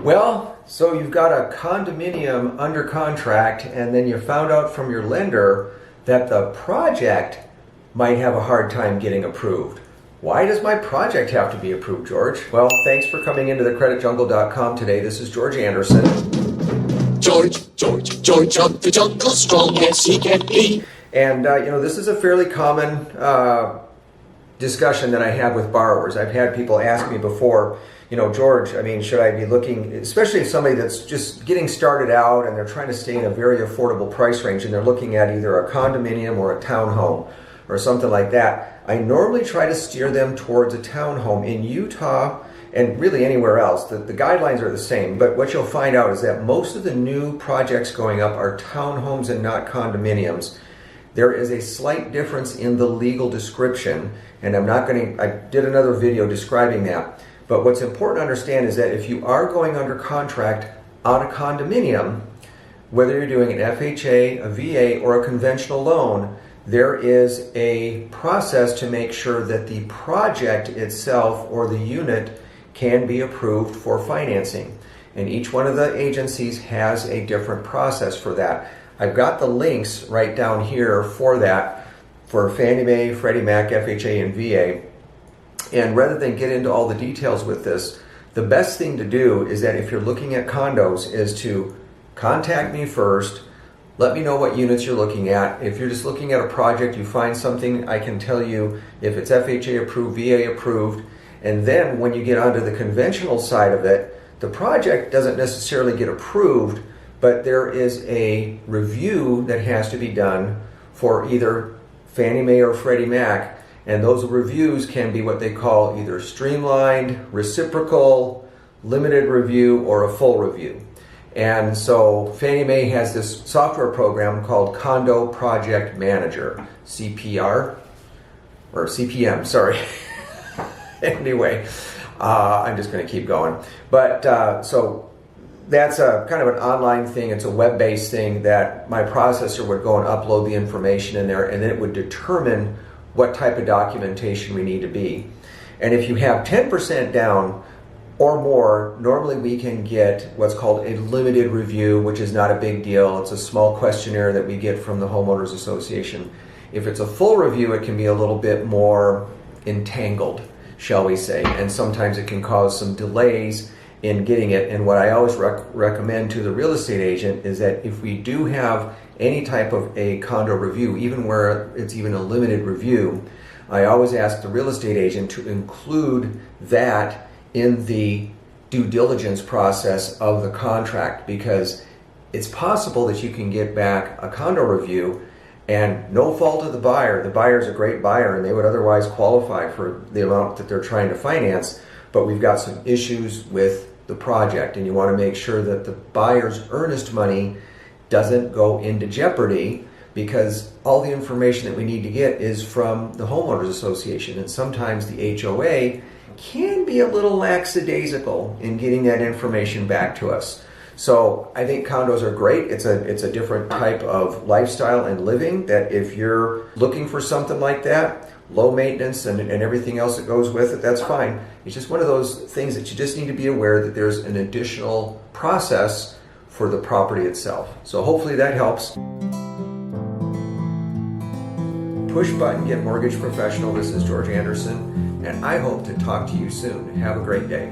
Well, so you've got a condominium under contract, and then you found out from your lender that the project might have a hard time getting approved. Why does my project have to be approved, George? Well, thanks for coming into thecreditjungle.com today. This is George Anderson. George of the jungle, strong as he can be. And, this is a fairly common discussion that I have with borrowers. I've had people ask me before, George, should I be looking, especially if somebody that's just getting started out and they're trying to stay in a very affordable price range and they're looking at either a condominium or a townhome or something like that. I normally try to steer them towards a townhome. In Utah and really anywhere else, the guidelines are the same, but what you'll find out is that most of the new projects going up are townhomes and not condominiums. There is a slight difference in the legal description, and I did another video describing that. But what's important to understand is that if you are going under contract on a condominium, whether you're doing an FHA, a VA, or a conventional loan, there is a process to make sure that the project itself or the unit can be approved for financing. And each one of the agencies has a different process for that. I've got the links right down here for that, for Fannie Mae, Freddie Mac, FHA, and VA. And rather than get into all the details with this, the best thing to do is that if you're looking at condos is to contact me first, let me know what units you're looking at. If you're just looking at a project, you find something, I can tell you if it's FHA approved, VA approved, and then when you get onto the conventional side of it, the project doesn't necessarily get approved, but there is a review that has to be done for either Fannie Mae or Freddie Mac, and those reviews can be what they call either streamlined, reciprocal, limited review, or a full review. And so Fannie Mae has this software program called Condo Project Manager, CPR, or CPM, sorry. Anyway, I'm just going to keep going. But so that's a kind of an online thing. It's a web-based thing that my processor would go and upload the information in there, and then it would determine what type of documentation we need to be. And if you have 10% down or more, normally we can get what's called a limited review, which is not a big deal. It's a small questionnaire that we get from the Homeowners Association. If it's a full review, it can be a little bit more entangled, shall we say, and sometimes it can cause some delays in getting it. And what I always recommend to the real estate agent is that if we do have any type of a condo review, even where it's even a limited review, I always ask the real estate agent to include that in the due diligence process of the contract, because it's possible that you can get back a condo review and no fault of the buyer. The buyer's a great buyer and they would otherwise qualify for the amount that they're trying to finance, but we've got some issues with the project, and you want to make sure that the buyer's earnest money doesn't go into jeopardy, because all the information that we need to get is from the Homeowners Association, and sometimes the HOA can be a little lackadaisical in getting that information back to us. So I think condos are great. It's a different type of lifestyle and living, that if you're looking for something like that, low maintenance and everything else that goes with it, that's fine. It's just one of those things that you just need to be aware that there's an additional process for the property itself. So hopefully that helps. Push button, get mortgage professional. This is George Anderson, and I hope to talk to you soon. Have a great day.